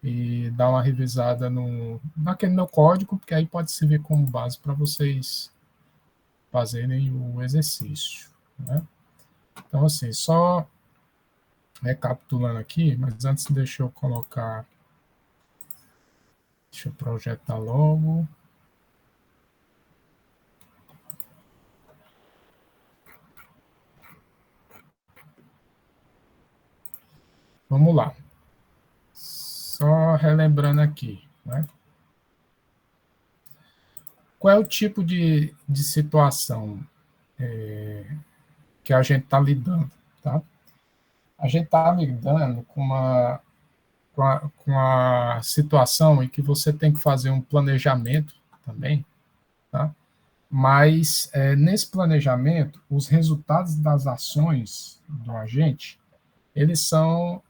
e dar uma revisada naquele meu código, porque aí pode servir como base para vocês fazerem o exercício, né? Então, assim, só recapitulando aqui, mas antes deixa eu projetar logo. Vamos lá. Só relembrando aqui, né? Qual é o tipo de situação que a gente está lidando, tá? A gente está lidando com a situação em que você tem que fazer um planejamento também, tá? Mas nesse planejamento, os resultados das ações do agente, eles são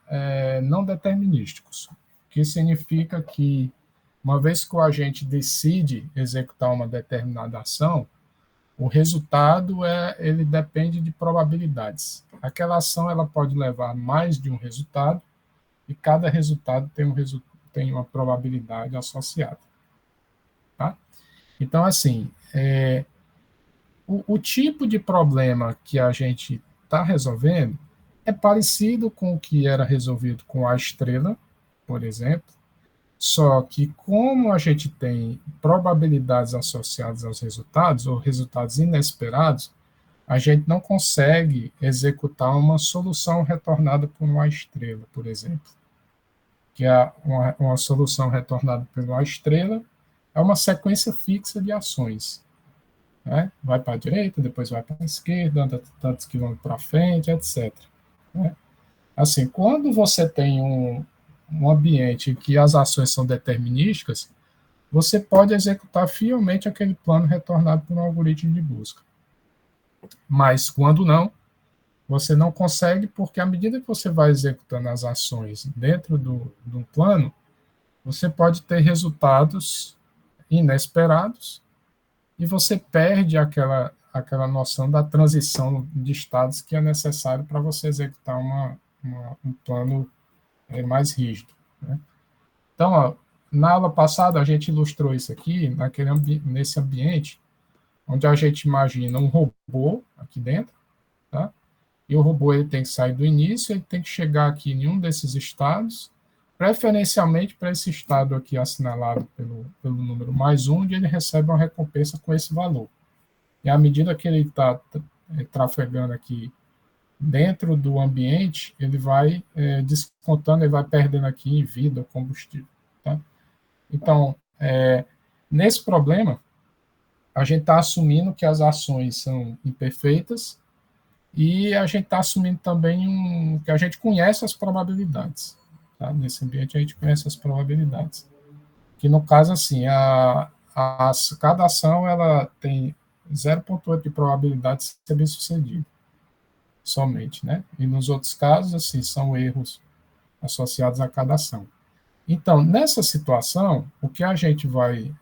não determinísticos, o que significa que, uma vez que o agente decide executar uma determinada ação, o resultado ele depende de probabilidades. Aquela ação ela pode levar mais de um resultado, e cada resultado tem uma probabilidade associada. Tá? Então, assim, o tipo de problema que a gente está resolvendo é parecido com o que era resolvido com a estrela, por exemplo, só que como a gente tem probabilidades associadas aos resultados, ou resultados inesperados, a gente não consegue executar uma solução retornada por uma estrela, por exemplo. Que é uma solução retornada por uma estrela é uma sequência fixa de ações. Né? Vai para a direita, depois vai para a esquerda, anda tantos quilômetros para frente, etc. Né? Assim, quando você tem um ambiente em que as ações são determinísticas, você pode executar fielmente aquele plano retornado por um algoritmo de busca. Mas quando não, você não consegue, porque à medida que você vai executando as ações dentro do plano, você pode ter resultados inesperados e você perde aquela noção da transição de estados que é necessário para você executar um plano mais rígido. Né? Então, ó, na aula passada, a gente ilustrou isso aqui, nesse ambiente, onde a gente imagina um robô aqui dentro, tá? E o robô ele tem que sair do início, ele tem que chegar aqui em um desses estados, preferencialmente para esse estado aqui assinalado pelo número +1, onde ele recebe uma recompensa com esse valor. E à medida que ele está trafegando aqui dentro do ambiente, ele vai descontando, ele vai perdendo aqui em vida, combustível. Tá? Então, nesse problema, a gente está assumindo que as ações são imperfeitas e a gente está assumindo também que a gente conhece as probabilidades. Tá? Nesse ambiente, a gente conhece as probabilidades. Que, no caso, assim, cada ação ela tem 0,8 de probabilidade de ser bem-sucedida, somente. Né? E nos outros casos, assim, são erros associados a cada ação. Então, nessa situação, o que a gente vai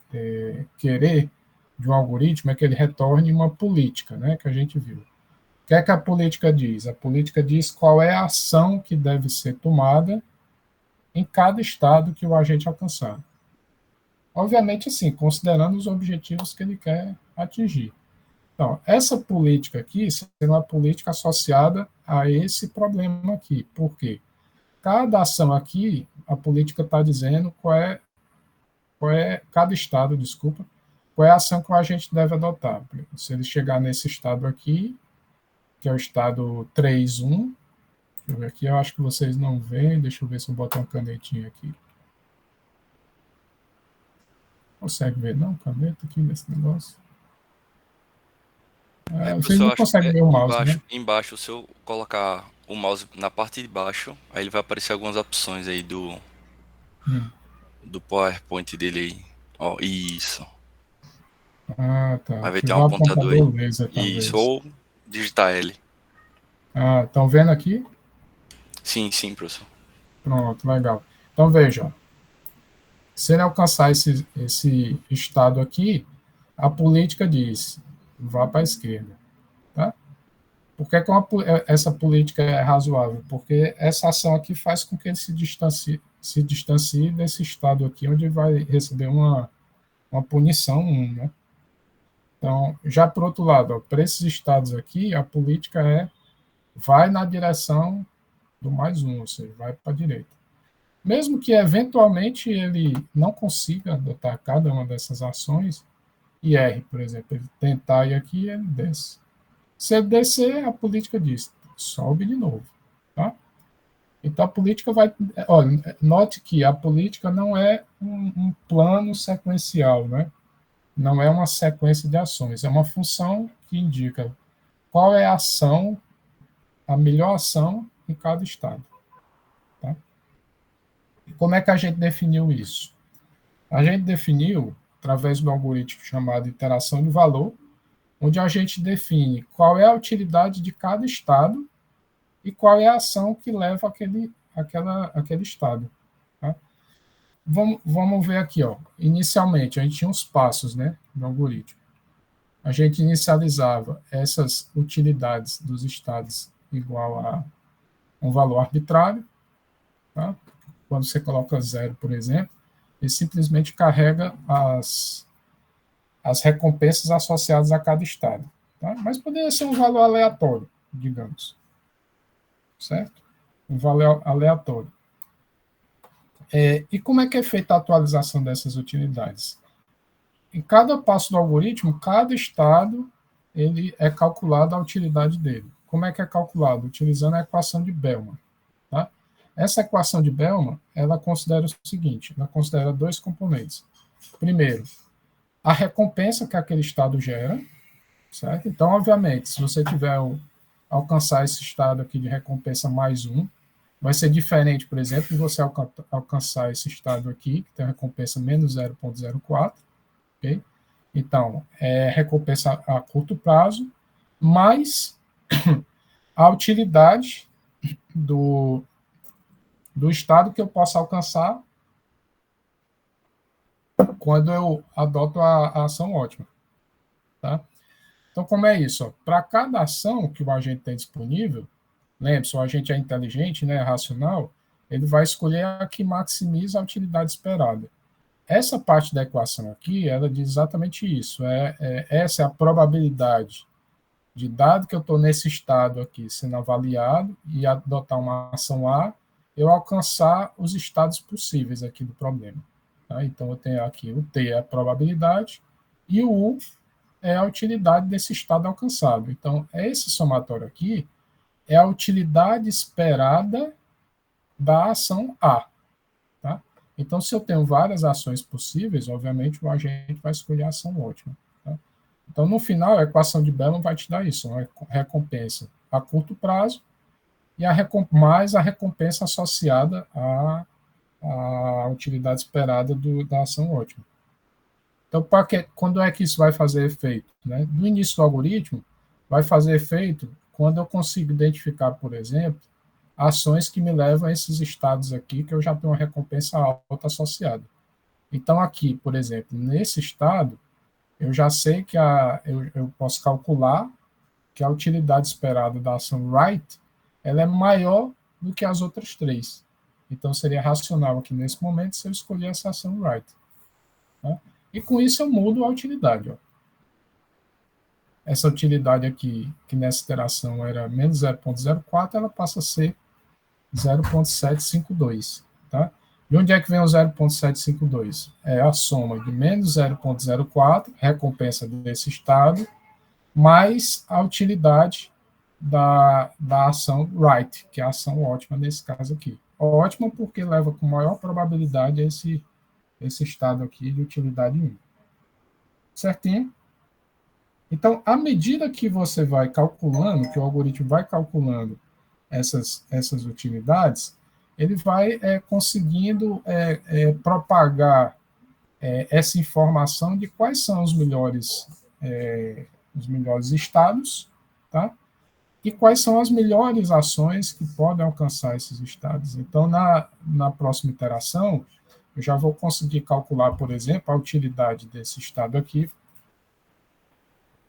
querer de um algoritmo é que ele retorne uma política, né, que a gente viu. O que é que a política diz? A política diz qual é a ação que deve ser tomada em cada estado que o agente alcançar. Obviamente, assim, considerando os objetivos que ele quer atingir. Então, essa política aqui será uma política associada a esse problema aqui. Por quê? Cada ação aqui, a política está dizendo qual é cada estado, desculpa, qual é a ação que o agente deve adotar. Se ele chegar nesse estado aqui, que é o estado 3.1, deixa eu ver aqui, eu acho que vocês não veem, deixa eu ver se eu boto uma canetinha aqui. Consegue ver, não? Caneta aqui nesse negócio. Vocês não conseguem ver o mouse, embaixo, né? Embaixo, se eu colocar o mouse na parte de baixo, aí ele vai aparecer algumas opções aí do PowerPoint dele aí. Ó, isso. Ah, tá. Vai ver, tem um Ativar o apontador aí. apontador laser, Isso, talvez. ou digitar L. Ah, estão vendo aqui? Sim, sim, professor. Pronto, legal. Então, veja, se ele alcançar esse estado aqui, a política diz, vá para a esquerda. Tá? Por que essa política é razoável? Porque essa ação aqui faz com que ele se se distancie desse estado aqui, onde vai receber uma punição 1, né? Então, já por outro lado, para esses estados aqui, a política vai na direção do mais 1, ou seja, vai para a direita. Mesmo que, eventualmente, ele não consiga adotar cada uma dessas ações, e erre, por exemplo, ele tentar ir aqui, ele desce. Se ele descer, a política diz, sobe de novo, tá? Então, a política vai... Olha, note que a política não é um plano sequencial, né? Não é uma sequência de ações, é uma função que indica qual é a ação, a melhor ação em cada estado. Tá? E como é que a gente definiu isso? A gente definiu através do algoritmo chamado interação de valor, onde a gente define qual é a utilidade de cada estado e qual é a ação que leva aquele estado. Tá? Vamos ver aqui. Ó. Inicialmente, a gente tinha uns passos, né, no algoritmo. A gente inicializava essas utilidades dos estados igual a um valor arbitrário. Tá? Quando você coloca 0, por exemplo, ele simplesmente carrega as recompensas associadas a cada estado. Tá? Mas poderia ser um valor aleatório, digamos. Certo? Um valor aleatório. E como é que é feita a atualização dessas utilidades? Em cada passo do algoritmo, cada estado ele é calculado a utilidade dele. Como é que é calculado? Utilizando a equação de Bellman. Tá? Essa equação de Bellman, ela considera o seguinte, ela considera 2 componentes. Primeiro, a recompensa que aquele estado gera, certo? Então, obviamente, se você tiver alcançar esse estado aqui de recompensa mais 1, vai ser diferente, por exemplo, de você alcançar esse estado aqui, que tem a recompensa menos 0,04, ok? Então, recompensa a curto prazo, mais a utilidade do estado que eu posso alcançar quando eu adoto a ação ótima. Tá? Então, como é isso? Para cada ação que o agente tem disponível, lembre-se, o agente é inteligente, né, é racional, ele vai escolher a que maximiza a utilidade esperada. Essa parte da equação aqui, ela diz exatamente isso. Essa é a probabilidade de, dado que eu estou nesse estado aqui sendo avaliado e adotar uma ação A, eu alcançar os estados possíveis aqui do problema. Tá? Então, eu tenho aqui o T é a probabilidade e o U é a utilidade desse estado alcançado. Então, esse somatório aqui é a utilidade esperada da ação A. Tá? Então, se eu tenho várias ações possíveis, obviamente o agente vai escolher a ação ótima. Tá? Então, no final, a equação de Bellman vai te dar isso, uma recompensa a curto prazo e mais a recompensa associada à utilidade esperada da ação ótima. Então, quando é que isso vai fazer efeito? Né? No início do algoritmo, vai fazer efeito quando eu consigo identificar, por exemplo, ações que me levam a esses estados aqui, que eu já tenho uma recompensa alta associada. Então, aqui, por exemplo, nesse estado, eu já sei que eu posso calcular que a utilidade esperada da ação right ela é maior do que as outras 3. Então, seria racional aqui nesse momento se eu escolher essa ação right. Tá? E com isso eu mudo a utilidade. Ó. Essa utilidade aqui, que nessa iteração era menos 0,04, ela passa a ser 0,752. Tá? De onde é que vem o 0,752? É a soma de menos 0,04, recompensa desse estado, mais a utilidade da ação right, que é a ação ótima nesse caso aqui. Ótima porque leva com maior probabilidade esse estado aqui de utilidade 1. Certinho? Então, à medida que você vai calculando, que o algoritmo vai calculando essas utilidades, ele vai conseguindo propagar essa informação de quais são os melhores estados, tá? E quais são as melhores ações que podem alcançar esses estados. Então, na próxima iteração, eu já vou conseguir calcular, por exemplo, a utilidade desse estado aqui,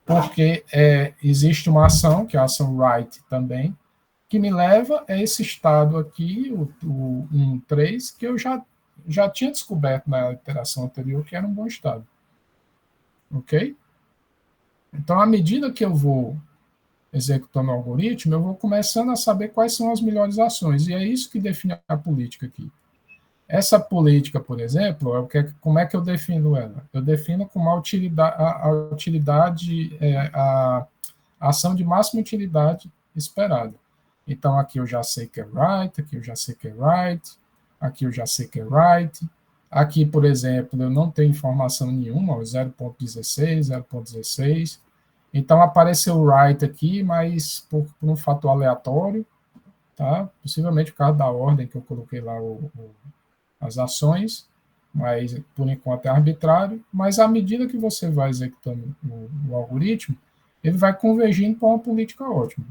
porque existe uma ação, que é a ação right também, que me leva a esse estado aqui, o 1,3, que eu já tinha descoberto na iteração anterior que era um bom estado. Ok? Então, à medida que eu vou executando o algoritmo, eu vou começando a saber quais são as melhores ações. E é isso que define a política aqui. Essa política, por exemplo, como é que eu defino ela? Eu defino como a utilidade, a ação de máxima utilidade esperada. Então, aqui eu já sei que é right, aqui eu já sei que é right, aqui eu já sei que é right. Aqui, por exemplo, eu não tenho informação nenhuma, 0.16, 0.16. Então, apareceu right aqui, mas por um fator aleatório, tá? Possivelmente por causa da ordem que eu coloquei lá as ações, mas por enquanto é arbitrário. Mas à medida que você vai executando o algoritmo, ele vai convergindo para uma política ótima.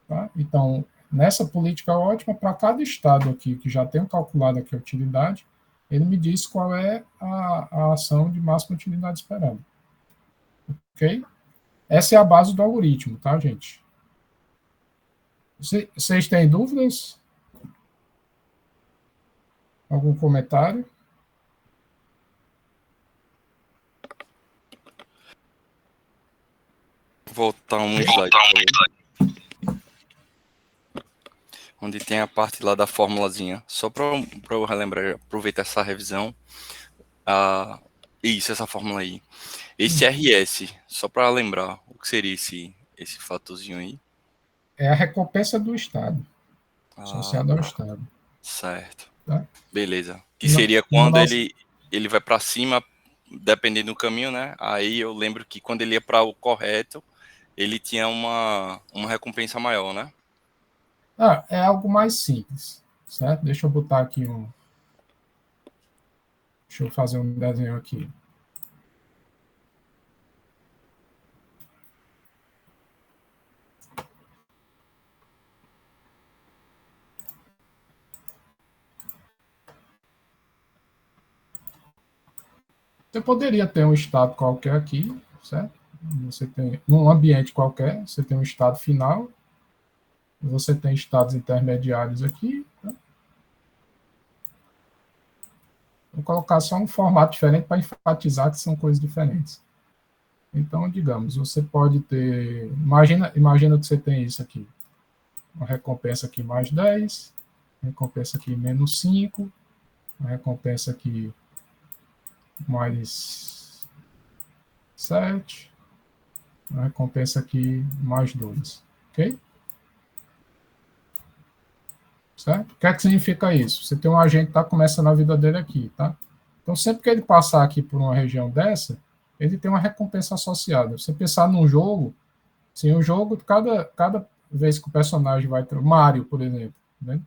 Tá? Então, nessa política ótima, para cada estado aqui que já tenho calculado aqui a utilidade, ele me diz qual é a ação de máxima utilidade esperada. Ok? Essa é a base do algoritmo, tá, gente? Vocês têm dúvidas? Algum comentário? Voltar um slide, onde tem a parte lá da formulazinha. Só para eu relembrar, aproveitar essa revisão. Isso, essa fórmula aí. Esse RS, só para lembrar, o que seria esse fatorzinho aí? É a recompensa do Estado, associada ao Estado. Certo. Tá? Beleza. Que seria quando ele vai para cima, dependendo do caminho, né? Aí eu lembro que quando ele ia para o correto, ele tinha uma recompensa maior, né? É algo mais simples, certo? Deixa eu botar aqui Deixa eu fazer um desenho aqui. Você poderia ter um estado qualquer aqui, certo? Você tem num ambiente qualquer, você tem um estado final, você tem estados intermediários aqui. Tá? Vou colocar só um formato diferente para enfatizar que são coisas diferentes. Então, digamos, você pode ter. Imagina que você tem isso aqui. Uma recompensa aqui mais 10, recompensa aqui menos 5, uma recompensa aqui mais 7, uma recompensa aqui mais 2. Ok? Certo? O que é que significa isso? Você tem um agente que está começando a vida dele aqui, tá? Então, sempre que ele passar aqui por uma região dessa, ele tem uma recompensa associada. Você pensar num jogo, sim, o jogo, cada vez que o personagem vai... Mario, por exemplo, né?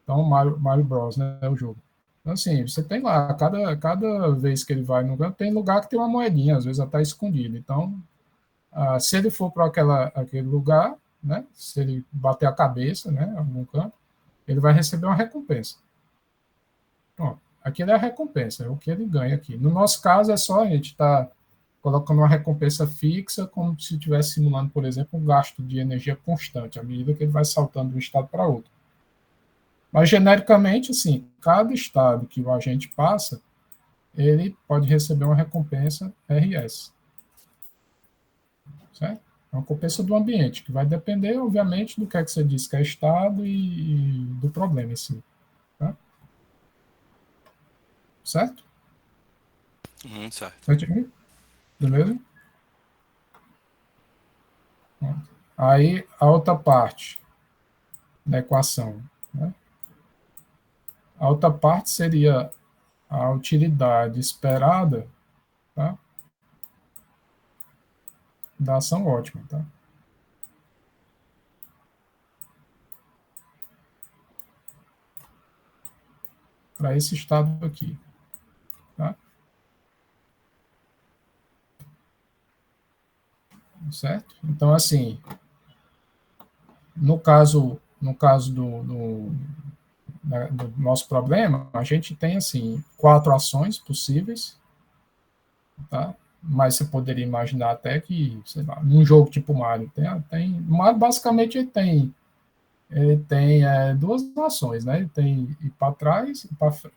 Então, Mario Bros, né, é o jogo. Então, assim, você tem lá, cada vez que ele vai no lugar, tem lugar que tem uma moedinha, às vezes até escondida. Então, se ele for para aquele lugar, né, se ele bater a cabeça, né, em algum canto, ele vai receber uma recompensa. Pronto, aquilo é a recompensa, é o que ele ganha aqui. No nosso caso, é só a gente estar colocando uma recompensa fixa, como se estivesse simulando, por exemplo, um gasto de energia constante, à medida que ele vai saltando de um estado para outro. Mas, genericamente, assim, cada estado que o agente passa, ele pode receber uma recompensa RS. Certo? É uma recompensa do ambiente, que vai depender, obviamente, do que é que você diz que é estado e do problema em si. Tá? Certo? Certo. Beleza? Aí, a outra parte da equação. Né? A outra parte seria a utilidade esperada, tá? Da ação ótima. Tá? Para esse estado aqui. Tá? Certo? Então, assim, no caso do nosso problema, a gente tem, assim, 4 ações possíveis, tá? mas você poderia imaginar até que, sei lá, num jogo tipo Mario, Mario basicamente ele tem duas ações, né? Ele tem ir para trás,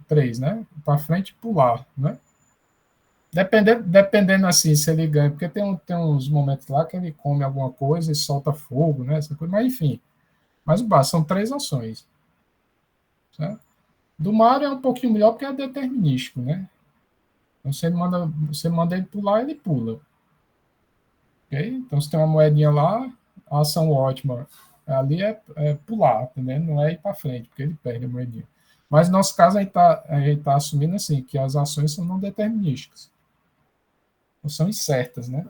três, né? Para frente e pular, né? Dependendo assim, se ele ganha, porque tem uns momentos lá que ele come alguma coisa e solta fogo, né? Essa coisa, mas enfim. Mas o básico são três ações. Certo? Do Mario é um pouquinho melhor porque é determinístico, né? Então, você manda ele pular, ele pula. Okay? Então, se tem uma moedinha lá, a ação ótima ali é pular, entendeu? Não é ir para frente, porque ele perde a moedinha. Mas no nosso caso, a gente tá assumindo assim, que as ações são não determinísticas. Não são incertas, né?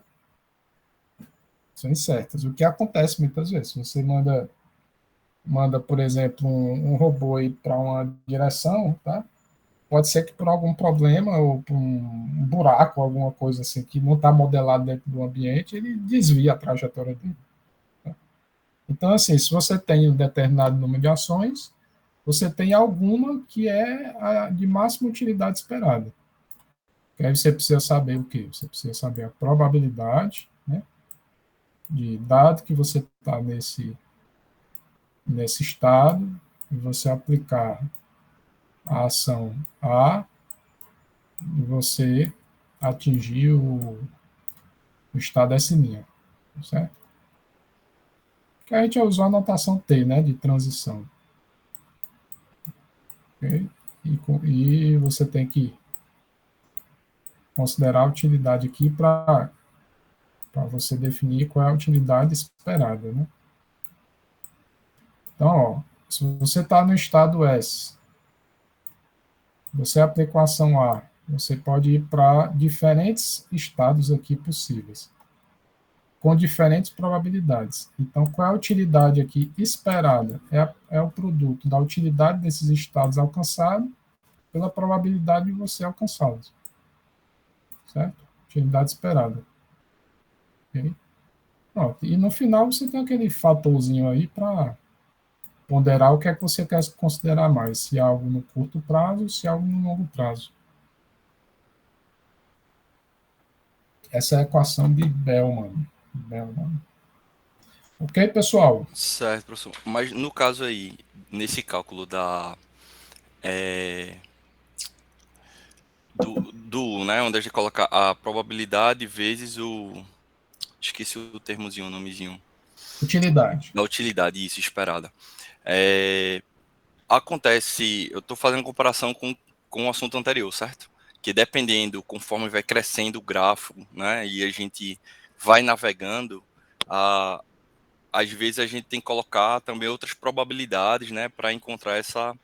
São incertas. O que acontece muitas vezes? Você manda por exemplo, um robô ir para uma direção, tá? Pode ser que por algum problema ou por um buraco, alguma coisa assim que não está modelado dentro do ambiente, ele desvia a trajetória dele. Tá? Então, assim, se você tem um determinado número de ações, você tem alguma que é a de máxima utilidade esperada. Que aí você precisa saber o quê? Você precisa saber a probabilidade, né, de dado que você está nesse estado, e você aplicar a ação A e você atingir o estado S', certo? Que a gente usou a notação T, né, de transição. Okay? E você tem que considerar a utilidade aqui para você definir qual é a utilidade esperada, né? Então, ó, se você está no estado S, você aplica a ação A, você pode ir para diferentes estados aqui possíveis, com diferentes probabilidades. Então, qual é a utilidade aqui esperada? É o produto da utilidade desses estados alcançados pela probabilidade de você alcançá-los. Certo? Utilidade esperada. Okay? Pronto. E no final você tem aquele fatorzinho aí para ponderar o que é que você quer considerar mais, se é algo no curto prazo, se é algo no longo prazo. Essa é a equação de Bellman. Ok, pessoal? Certo, professor. Mas no caso aí, nesse cálculo é, do, né, onde a gente coloca a probabilidade vezes esqueci o termozinho, o nomezinho. Utilidade. Da utilidade, isso, esperada. Acontece, eu estou fazendo comparação com o assunto anterior, certo? Que dependendo, conforme vai crescendo o gráfico, né, e a gente vai navegando, às vezes a gente tem que colocar também outras probabilidades, né, para encontrar essa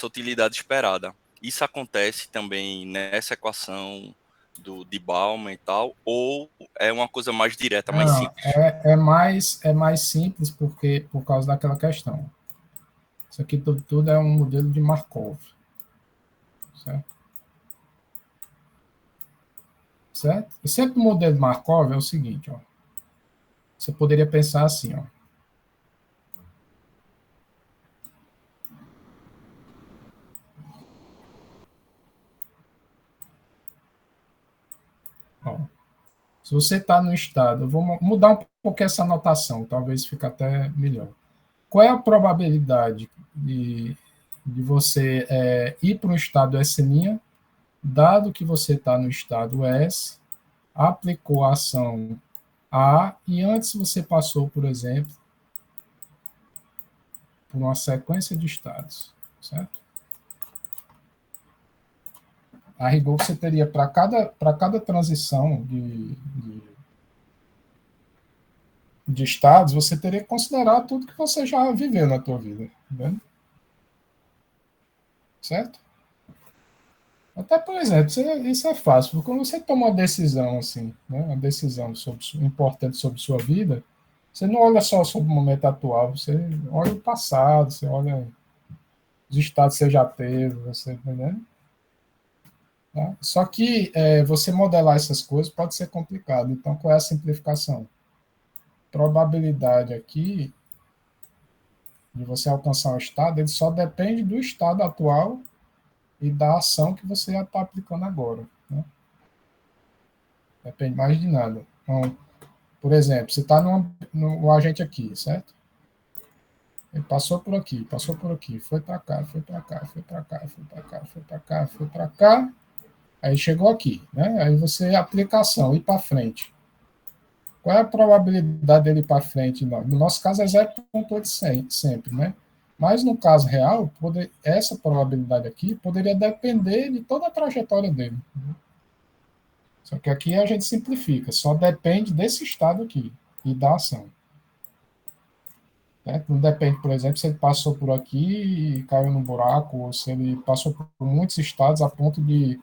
utilidade esperada. Isso acontece também nessa equação de Bauman e tal, ou é uma coisa mais direta, mais Não, simples? é mais simples por causa daquela questão. Isso aqui tudo é um modelo de Markov. Certo? Certo? E sempre o modelo de Markov é o seguinte, ó. Você poderia pensar assim, ó. Ó, se você está no estado, eu vou mudar um pouco essa anotação, talvez fique até melhor. Qual é a probabilidade de você ir para um estado S', dado que você está no estado S, aplicou a ação A, e antes você passou, por exemplo, por uma sequência de estados, certo? A rigor, você teria para cada transição de estados, você teria que considerar tudo que você já viveu na tua vida, entendeu? Certo? Até, por exemplo, isso é fácil, porque quando você toma uma decisão assim, né, uma decisão importante sobre sua vida, você não olha só sobre o momento atual, você olha o passado, você olha os estados que você já teve, você, entendeu? Tá? Só que você modelar essas coisas pode ser complicado. Então, qual é a simplificação? Probabilidade aqui de você alcançar um estado, ele só depende do estado atual e da ação que você já está aplicando agora. Né? Depende mais de nada. Então, por exemplo, você está no agente aqui, certo? Ele passou por aqui, foi para cá, foi para cá, foi para cá, foi para cá, foi para cá, foi para cá, aí chegou aqui, né? Aí você aplica a ação, ir para frente. Qual é a probabilidade dele ir para frente? No nosso caso é 0,8 sempre, né? Mas no caso real, essa probabilidade aqui poderia depender de toda a trajetória dele. Só que aqui a gente simplifica, só depende desse estado aqui e da ação. Né? Não depende, por exemplo, se ele passou por aqui e caiu no buraco, ou se ele passou por muitos estados a ponto de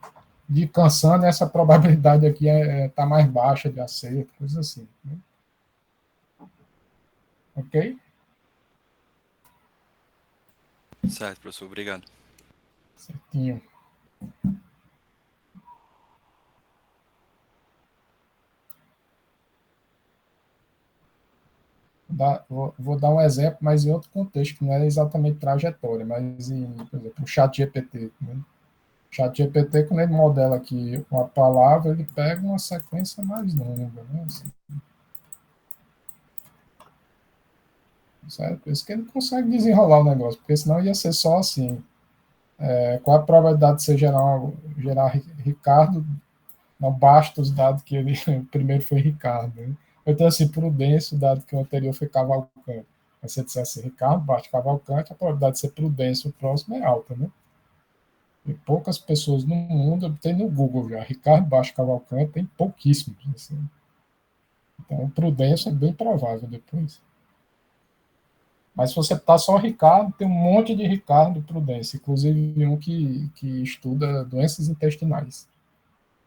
cansando, essa probabilidade aqui está mais baixa de acerto, coisas assim. Né? Ok? Certo, professor, obrigado. Certinho. Vou dar um exemplo, mas em outro contexto, que não é exatamente trajetória, mas por exemplo, o chat GPT. Né? O chat GPT, quando ele modela aqui uma palavra, ele pega uma sequência mais longa. Né? Assim, certo? Por isso que ele consegue desenrolar o negócio, porque senão ia ser só assim. Qual a probabilidade de você gerar Ricardo? Não basta os dados que ele primeiro foi Ricardo. Né? Então, assim, Prudêncio, dado que o anterior foi Cavalcante. Mas se você dissesse Ricardo, bate Cavalcante, a probabilidade de ser Prudêncio o próximo é alta, né? E poucas pessoas no mundo, tem no Google já, Ricardo Baixo Cavalcante, tem pouquíssimos. Assim. Então, Prudêncio é bem provável depois. Mas se você botar só Ricardo, tem um monte de Ricardo Prudêncio, inclusive um que estuda doenças intestinais.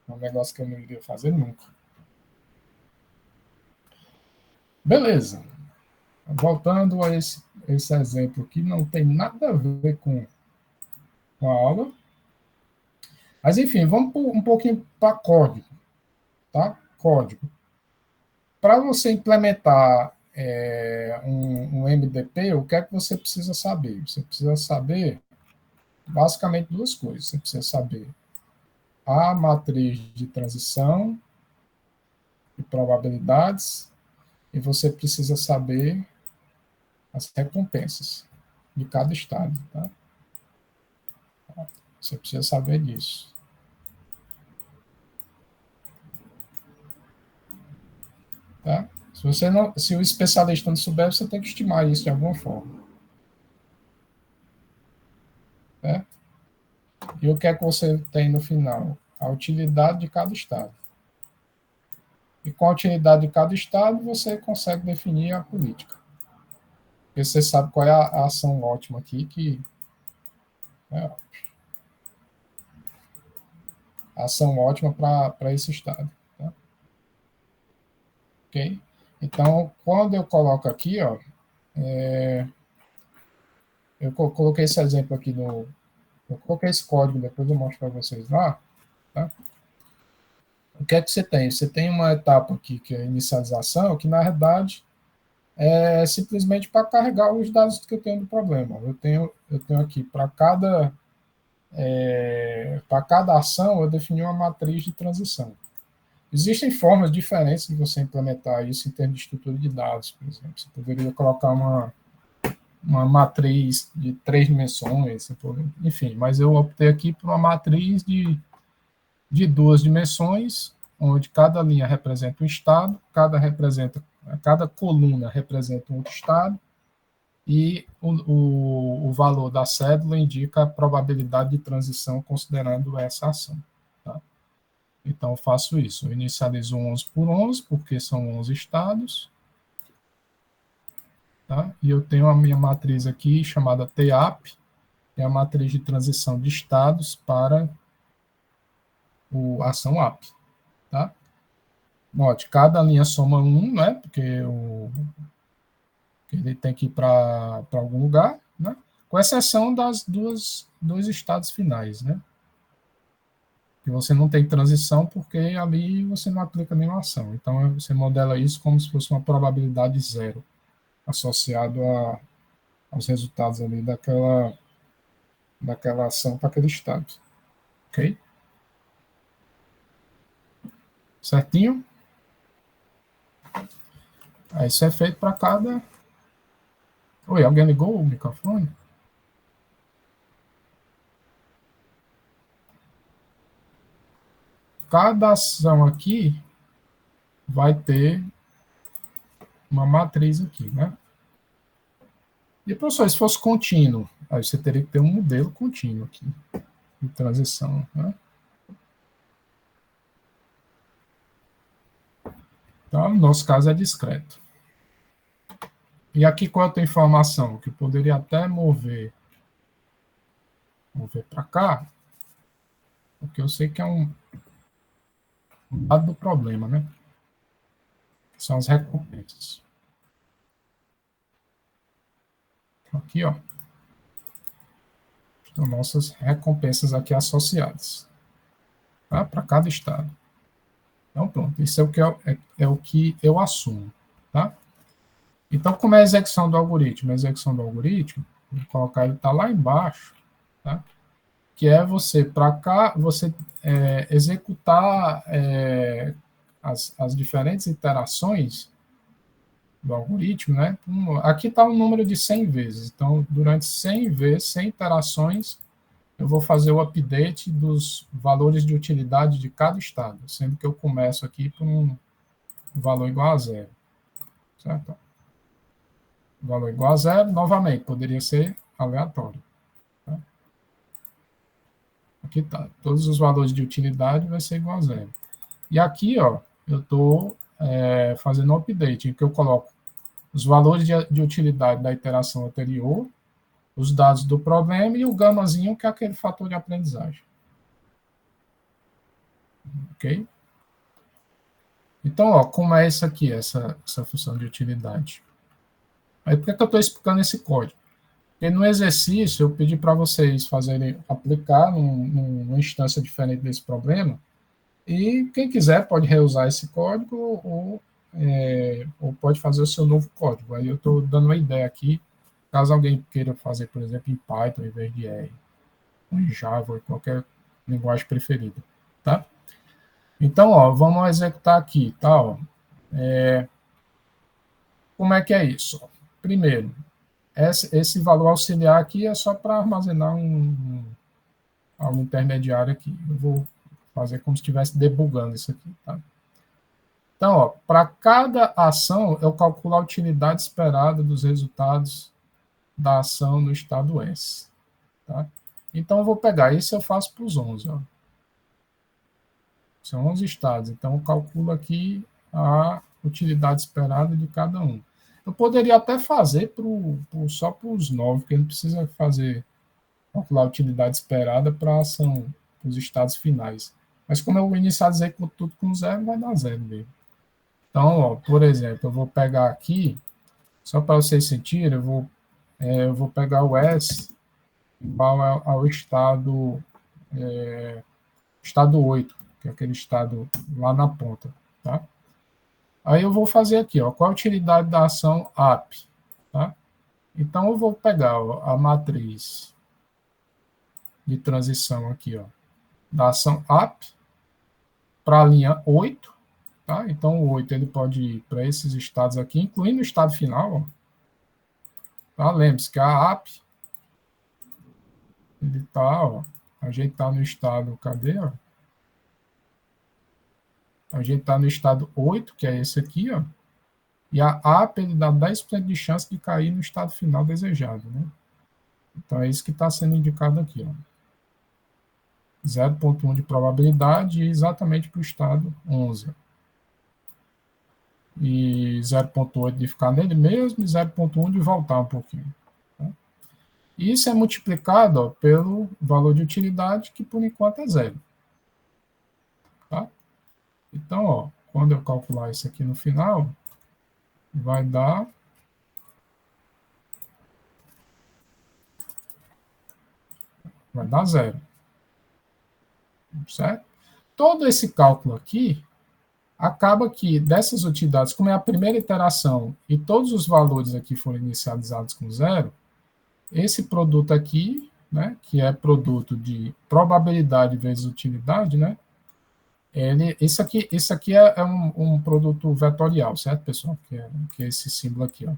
É um negócio que eu não iria fazer nunca. Beleza. Voltando a esse exemplo aqui, não tem nada a ver com a aula. Mas, enfim, vamos um pouquinho para código. Tá? Código. Para você implementar um MDP, o que é que você precisa saber? Você precisa saber, basicamente, duas coisas. Você precisa saber a matriz de transição e probabilidades, e você precisa saber as recompensas de cada estado. Tá? Você precisa saber disso. Tá? Se o especialista não souber, você tem que estimar isso de alguma forma. Tá? E o que é que você tem no final? A utilidade de cada estado. E com a utilidade de cada estado, você consegue definir a política. Porque você sabe qual é a ação ótima aqui, que é a ação ótima para esse estado. Tá? Ok? Então, quando eu coloco aqui, ó, eu coloquei esse exemplo aqui no. Eu coloquei esse código, depois eu mostro para vocês lá. Tá? O que é que você tem? Você tem uma etapa aqui que é a inicialização, que na verdade é simplesmente para carregar os dados que eu tenho do problema. Eu tenho aqui para cada ação eu defini uma matriz de transição. Existem formas diferentes de você implementar isso em termos de estrutura de dados, por exemplo. Você poderia colocar uma matriz de 3 dimensões, enfim, mas eu optei aqui por uma matriz de 2 dimensões, onde cada linha representa um estado, cada coluna representa um outro estado, e o valor da cédula indica a probabilidade de transição considerando essa ação. Tá? Então, eu faço isso. Eu inicializo 11 por 11, porque são 11 estados. Tá? E eu tenho a minha matriz aqui, chamada TAP, que é a matriz de transição de estados para a ação AP. Tá? Note, cada linha soma 1, né? Porque ele tem que ir para algum lugar, né? Com exceção das dois estados finais, né? Que você não tem transição porque ali você não aplica nenhuma ação. Então, você modela isso como se fosse uma probabilidade zero associado aos resultados ali daquela ação para aquele estado. Ok? Certinho? Aí isso é feito para cada... Oi, alguém ligou o microfone? Cada ação aqui vai ter uma matriz aqui, né? E, professor, se fosse contínuo, aí você teria que ter um modelo contínuo aqui, de transição, né? Então, no nosso caso é discreto. E aqui qual é a tua informação? Que poderia até mover para cá, porque eu sei que é um lado do problema, né? Que são as recompensas. Aqui, ó. Estão nossas recompensas aqui associadas. Tá? Para cada estado. Então, pronto. Isso é o que eu assumo. Tá? Então, como é a execução do algoritmo? A execução do algoritmo, vou colocar ele tá lá embaixo, tá? Que é você, para cá, você executar as diferentes iterações do algoritmo, né? Aqui está um número de 100 vezes. Então, durante 100 vezes, 100 iterações, eu vou fazer o update dos valores de utilidade de cada estado, sendo que eu começo aqui por um valor igual a zero. Certo? Valor igual a zero, novamente, poderia ser aleatório. Tá? Aqui está. Todos os valores de utilidade vai ser igual a zero. E aqui, ó, eu estou fazendo um update, em que eu coloco os valores de utilidade da iteração anterior, os dados do problema e o gamazinho, que é aquele fator de aprendizagem. Ok? Então, ó, como é isso aqui, essa função de utilidade? Aí, por que eu estou explicando esse código? Porque no exercício, eu pedi para vocês aplicar numa instância diferente desse problema, e quem quiser pode reusar esse código ou pode fazer o seu novo código. Aí eu estou dando uma ideia aqui, caso alguém queira fazer, por exemplo, em Python em vez de R, ou em Java, ou qualquer linguagem preferida, tá? Então, ó, vamos executar aqui, tá? Ó. Como é que é isso? Primeiro, esse valor auxiliar aqui é só para armazenar algo intermediário aqui. Eu vou fazer como se estivesse debugando isso aqui, tá? Então, para cada ação, eu calculo a utilidade esperada dos resultados da ação no estado S. Tá? Então, eu vou pegar, isso eu faço para os 11. Ó. São 11 estados, então eu calculo aqui a utilidade esperada de cada um. Eu poderia até fazer só para os 9, porque não precisa calcular a utilidade esperada para a ação, para os estados finais. Mas como eu inicializei tudo com zero, vai dar zero mesmo. Então, ó, por exemplo, eu vou pegar aqui, só para vocês sentirem, eu vou pegar o S igual ao estado 8, que é aquele estado lá na ponta, tá? Aí eu vou fazer aqui, ó, qual a utilidade da ação app, tá? Então, eu vou pegar ó, a matriz de transição aqui, ó, da ação app para a linha 8, tá? Então, o 8 ele pode ir para esses estados aqui, incluindo o estado final, ó. Tá? Lembre-se que a app, ele tá, ó, a gente está no estado, cadê, ó? A gente está no estado 8, que é esse aqui, ó, e a app ele dá 10% de chance de cair no estado final desejado, né? Então, é isso que está sendo indicado aqui, ó. 0,1 de probabilidade exatamente para o estado 11. E 0,8 de ficar nele mesmo e 0,1 de voltar um pouquinho. Tá? E isso é multiplicado ó, pelo valor de utilidade, que por enquanto é zero. Tá? Então, ó, quando eu calcular isso aqui no final, vai dar zero. Certo? Todo esse cálculo aqui acaba que dessas utilidades, como é a primeira iteração e todos os valores aqui foram inicializados com zero, esse produto aqui, né, que é produto de probabilidade vezes utilidade, né, Isso aqui é um produto vetorial, certo, pessoal? Que é esse símbolo aqui, ó.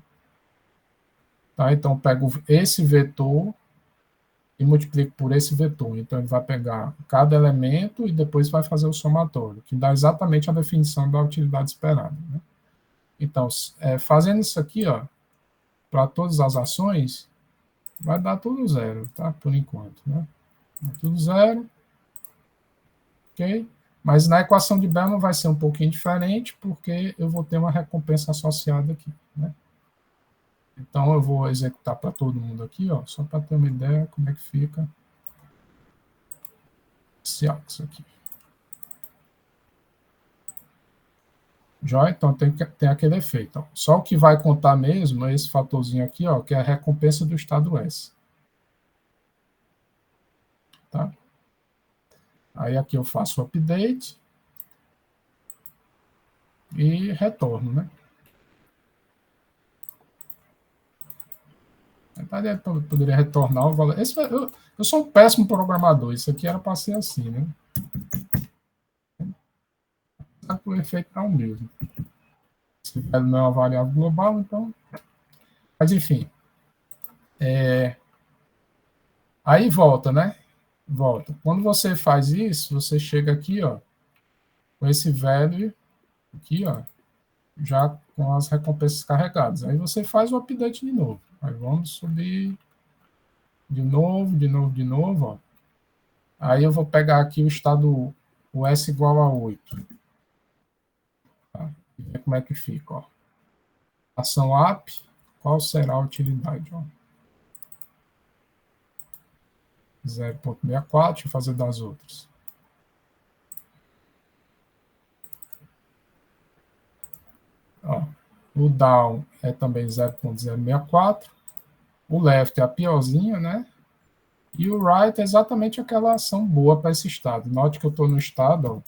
Tá? Então, eu pego esse vetor e multiplico por esse vetor. Então, ele vai pegar cada elemento e depois vai fazer o somatório, que dá exatamente a definição da utilidade esperada. Né? Então, fazendo isso aqui, ó, para todas as ações, vai dar tudo zero, tá? Por enquanto, né? Tudo zero, ok? Mas na equação de Bellman vai ser um pouquinho diferente, porque eu vou ter uma recompensa associada aqui, né? Então, eu vou executar para todo mundo aqui, ó, só para ter uma ideia como é que fica esse axis aqui. Já, então tem aquele efeito. Ó. Só o que vai contar mesmo é esse fatorzinho aqui, ó, que é a recompensa do estado S. Tá? Aí aqui eu faço o update e retorno, né? Eu poderia retornar o valor. Eu sou um péssimo programador, isso aqui era para ser assim, né? O efeito é o mesmo. Se não é uma variável global, então. Mas enfim. Aí volta, né? Volta. Quando você faz isso, você chega aqui, ó, com esse value aqui, ó, já com as recompensas carregadas. Aí você faz o update de novo. Aí vamos subir de novo, de novo, de novo. Ó. Aí eu vou pegar aqui o estado, o S igual a 8. Tá? E ver como é que fica. Ó. Ação app, qual será a utilidade? Ó. 0.64, deixa eu fazer das outras. Ó, o down é também 0.064. O left é a piorzinha, né? E o right é exatamente aquela ação boa para esse estado. Note que eu estou no estado, ó,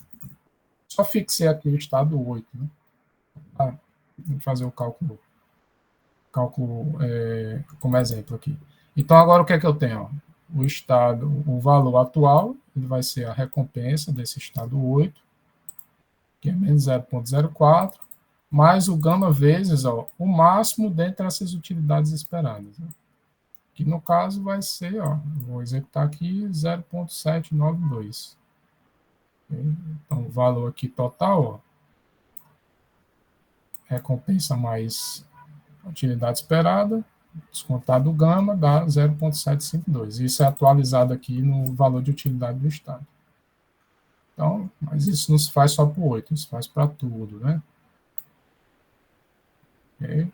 só fixei aqui o estado 8, né? Ah, vou fazer o cálculo como exemplo aqui. Então, agora o que é que eu tenho? Ó? O estado, o valor atual, ele vai ser a recompensa desse estado 8, que é menos 0.04, mais o gama vezes ó, o máximo dentre essas utilidades esperadas. Né? Que no caso vai ser, ó, vou executar aqui 0.792. Então, o valor aqui total, ó, recompensa mais utilidade esperada, descontado o gama, dá 0.752. Isso é atualizado aqui no valor de utilidade do Estado. Então, mas isso não se faz só para o 8, isso faz para tudo, né? Ok?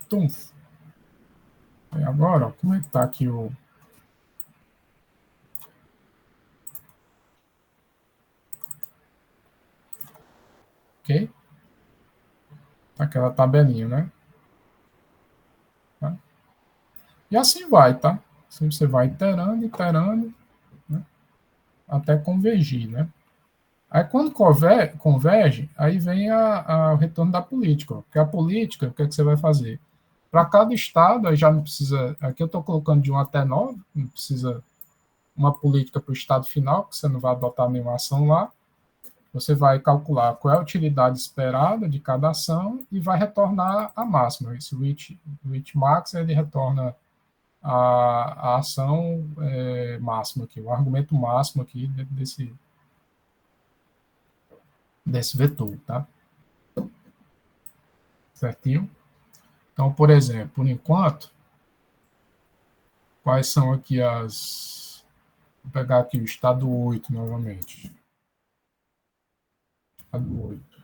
Tumf. E agora, ó, como é que está aqui o... Ok? Aquela tabelinha, né? Tá? E assim vai, tá? Assim você vai iterando, iterando, né? Até convergir, né? Aí quando converge, aí vem o retorno da política. Ó. Porque a política, o que, é que você vai fazer? Para cada estado, aí já não precisa. Aqui eu estou colocando de 1 até 9, não precisa uma política para o estado final, que você não vai adotar nenhuma ação lá. Você vai calcular qual é a utilidade esperada de cada ação e vai retornar a máxima. Esse reach max, ele retorna a ação máxima aqui, o argumento máximo aqui desse vetor, tá? Certinho? Então, por exemplo, por enquanto, quais são aqui as... Vou pegar aqui o estado 8 novamente. Estado 8.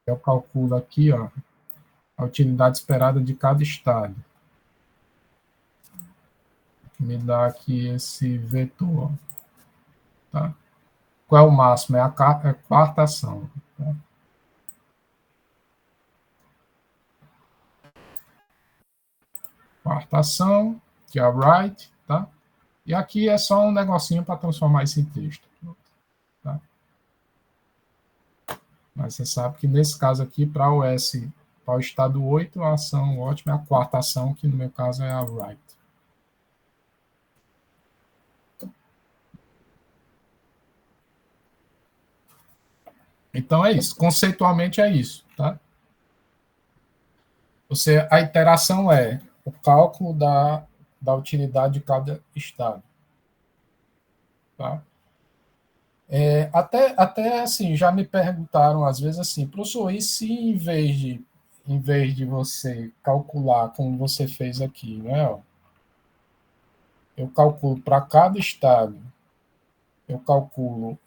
Eu calculo aqui, ó, a utilidade esperada de cada estado. Que me dá aqui esse vetor. Tá? Qual é o máximo? É a quarta ação. Tá? Quarta ação, que é a write, tá? E aqui é só um negocinho para transformar isso em texto. Tá? Mas você sabe que nesse caso aqui, para o S, para o estado 8, a ação ótima é a quarta ação, que no meu caso é a write. Então é isso. Conceitualmente é isso, tá? A iteração é o cálculo da utilidade de cada estado, tá? Até assim, já me perguntaram às vezes assim, professor, e se em vez de você calcular como você fez aqui, né? Ó, eu calculo para cada estado, eu calculo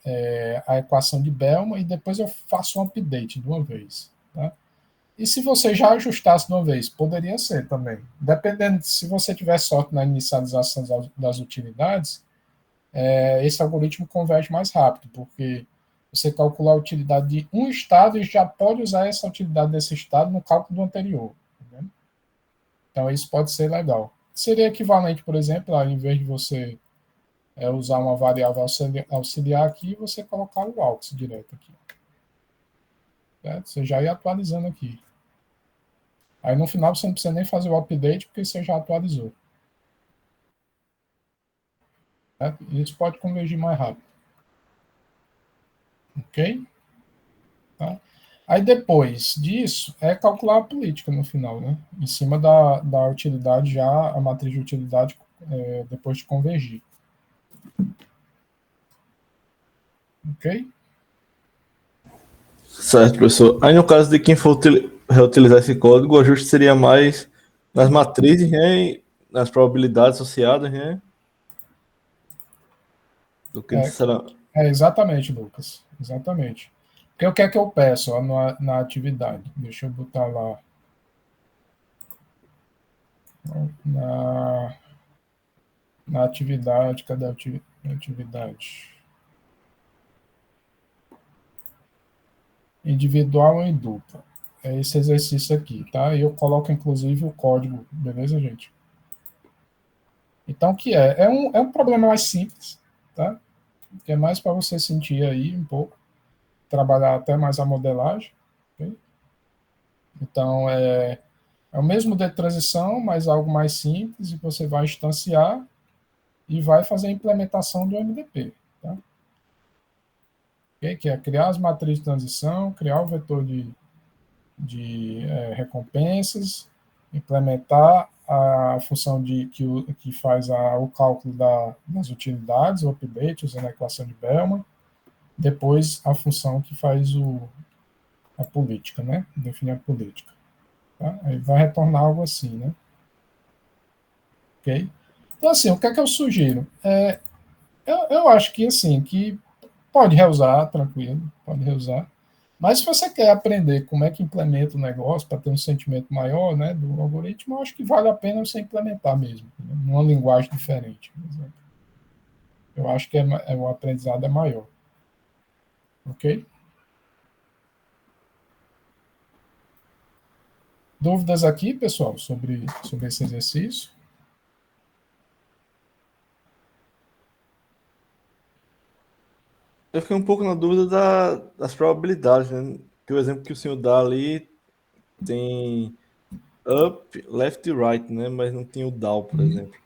a equação de Bellman e depois eu faço um update de uma vez, tá? E se você já ajustasse de uma vez, poderia ser também. Dependendo, se você tiver sorte na inicialização das utilidades, esse algoritmo converge mais rápido, porque você calcula a utilidade de um estado e já pode usar essa utilidade desse estado no cálculo do anterior. Entendeu? Então, isso pode ser legal. Seria equivalente, por exemplo, ao invés de você usar uma variável auxiliar aqui, você colocar o aux direto aqui. Certo? Você já ia atualizando aqui. Aí no final você não precisa nem fazer o update, porque você já atualizou. Certo? Isso pode convergir mais rápido. Ok? Tá? Aí depois disso, é calcular a política no final, né? Em cima da utilidade, já a matriz de utilidade depois de convergir. Ok? Certo, professor. Aí no caso de quem for reutilizar esse código, o ajuste seria mais nas matrizes, né? Nas probabilidades associadas, né? Do que É, necessariamente. exatamente, Lucas. Exatamente. Porque o que é que eu peço ó, na atividade? Deixa eu botar lá. Na, na atividade, cadê a atividade? Individual ou em dupla. É esse exercício aqui, tá? E eu coloco, inclusive, o código, beleza, gente? Então, o que é? É um problema mais simples, tá? Que é mais para você sentir aí um pouco, trabalhar até mais a modelagem. Okay? Então, é o mesmo de transição, mas algo mais simples, e você vai instanciar e vai fazer a implementação do MDP. Tá? Okay? Que é criar as matrizes de transição, criar o vetor de recompensas, implementar a função que faz o cálculo das utilidades, o update, usando a equação de Bellman, depois a função que faz a política, né? Definir a política. Tá? Aí vai retornar algo assim, né? Ok? Então, assim, o que é que eu sugiro? Eu acho que, assim, que pode reusar, tranquilo, pode reusar. Mas se você quer aprender como é que implementa o negócio para ter um sentimento maior, né, do algoritmo, eu acho que vale a pena você implementar mesmo, né, numa linguagem diferente. Por exemplo. Eu acho que o aprendizado é maior. Ok? Dúvidas aqui, pessoal, sobre esse exercício? Eu fiquei um pouco na dúvida das probabilidades, né? Que o exemplo que o senhor dá ali tem up, left e right, né? Mas não tem o down, por exemplo.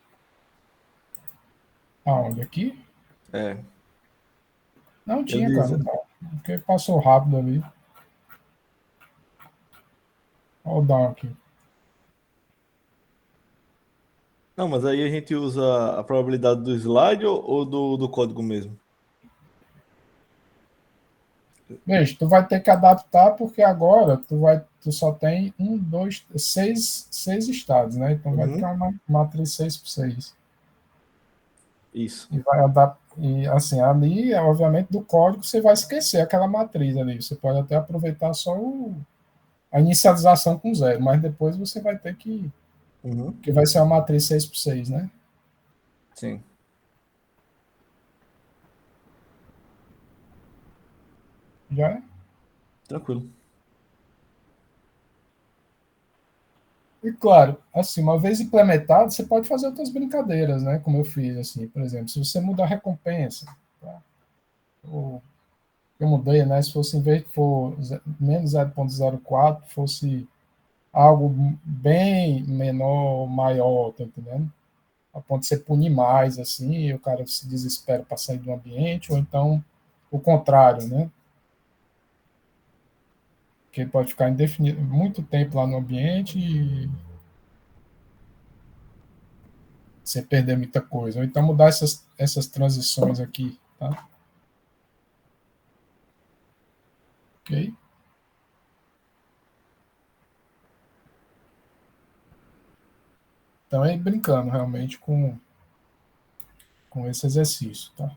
Aonde? Aqui? É. Não Ele tinha, diz. cara. Não. Porque passou rápido ali. Olha o down aqui. Não, mas aí a gente usa a probabilidade do slide ou do código mesmo? Veja, tu vai ter que adaptar porque agora tu só tem seis estados, né? Então vai ter Uhum. uma matriz 6 por 6. Isso. E vai adaptar. E assim, ali, obviamente, do código você vai esquecer aquela matriz ali. Você pode até aproveitar só a inicialização com zero, mas depois você vai ter Uhum. que vai ser uma matriz 6 por 6, né? Sim. Já é? Tranquilo. E claro, assim, uma vez implementado, você pode fazer outras brincadeiras, né? Como eu fiz, assim, por exemplo, se você mudar a recompensa, tá? Ou eu mudei, né? Se fosse, em vez de for menos 0,04, fosse algo bem menor, maior, tá entendendo? A ponto de você punir mais, assim, e o cara se desespera para sair do ambiente, ou então o contrário, né? porque ele pode ficar indefinido, muito tempo lá no ambiente e você perder muita coisa. Ou então mudar essas transições aqui, tá? Ok? Então, é brincando realmente com esse exercício, tá?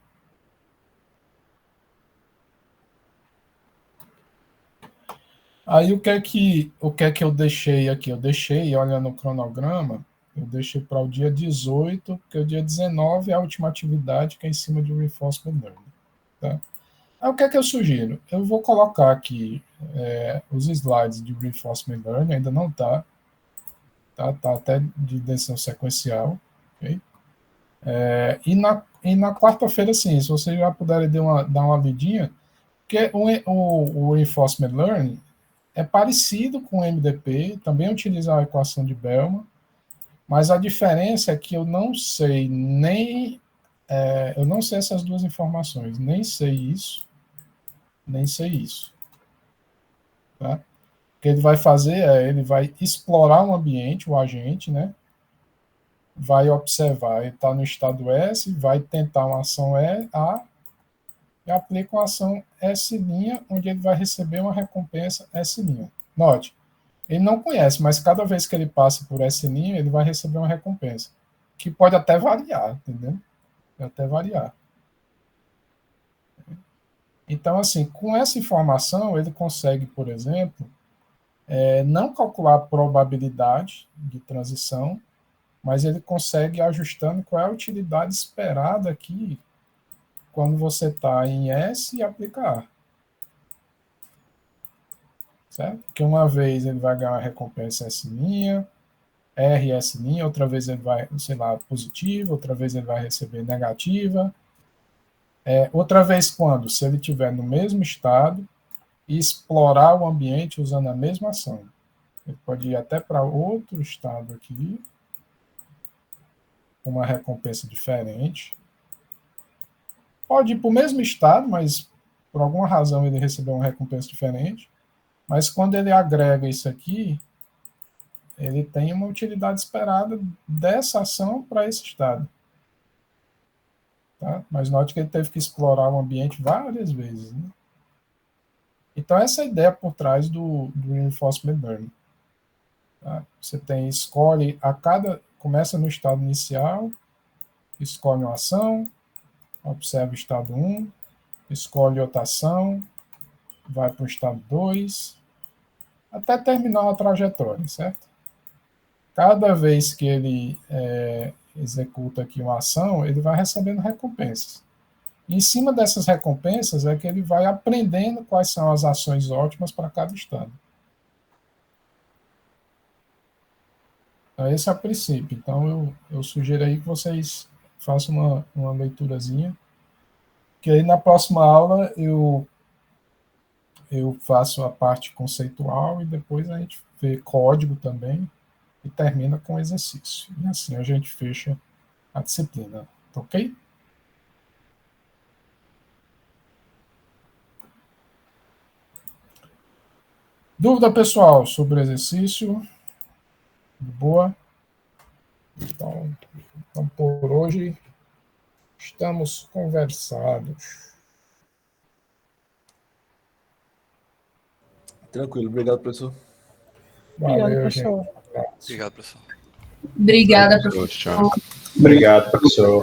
Aí, o que é que eu deixei aqui? Eu deixei, olhando o cronograma, eu deixei para o dia 18, porque o dia 19 é a última atividade que é em cima de Reinforcement Learning, tá? Aí, o que é que eu sugiro? Eu vou colocar aqui os slides de Reinforcement Learning, ainda não está, tá até de decisão sequencial, ok? E na quarta-feira, sim, se vocês já puderem dar uma lidinha, porque o Reinforcement Learning é parecido com o MDP, também utiliza a equação de Bellman, mas a diferença é que eu não sei eu não sei essas duas informações, nem sei isso, tá? O que ele vai fazer ele vai explorar um ambiente, o agente, né? Vai observar, ele está no estado S, vai tentar uma ação A, e aplica uma ação S', onde ele vai receber uma recompensa S'. Note, ele não conhece, mas cada vez que ele passa por S', ele vai receber uma recompensa, que pode até variar, entendeu? Pode até variar. Então, assim, com essa informação, ele consegue, por exemplo, não calcular a probabilidade de transição, mas ele consegue ir ajustando qual é a utilidade esperada aqui quando você está em S e aplica A. Certo? Porque uma vez ele vai ganhar uma recompensa S', R S', outra vez ele vai, sei lá, positiva, outra vez ele vai receber negativa. Outra vez quando? Se ele estiver no mesmo estado e explorar o ambiente usando a mesma ação. Ele pode ir até para outro estado aqui, com uma recompensa diferente. Pode ir para o mesmo estado, mas por alguma razão ele recebeu uma recompensa diferente. Mas quando ele agrega isso aqui, ele tem uma utilidade esperada dessa ação para esse estado. Tá? Mas note que ele teve que explorar o ambiente várias vezes. Né? Então, essa é a ideia por trás do Reinforcement Learning. Tá? Você escolhe começa no estado inicial, escolhe uma ação, observa o estado 1, escolhe outra ação, vai para o estado 2, até terminar a trajetória, certo? Cada vez que ele executa aqui uma ação, ele vai recebendo recompensas. E em cima dessas recompensas é que ele vai aprendendo quais são as ações ótimas para cada estado. Então, esse é o princípio. Então, eu sugiro aí que vocês façam uma leiturazinha, que aí na próxima aula eu faço a parte conceitual e depois a gente vê código também e termina com exercício. E assim a gente fecha a disciplina, ok? Dúvida, pessoal, sobre o exercício? Boa? Então, por hoje estamos conversados. Tranquilo, obrigado, professor. Valeu, Obrigada, gente. professor. Obrigado, professor. Obrigada, professor. Obrigado, professor.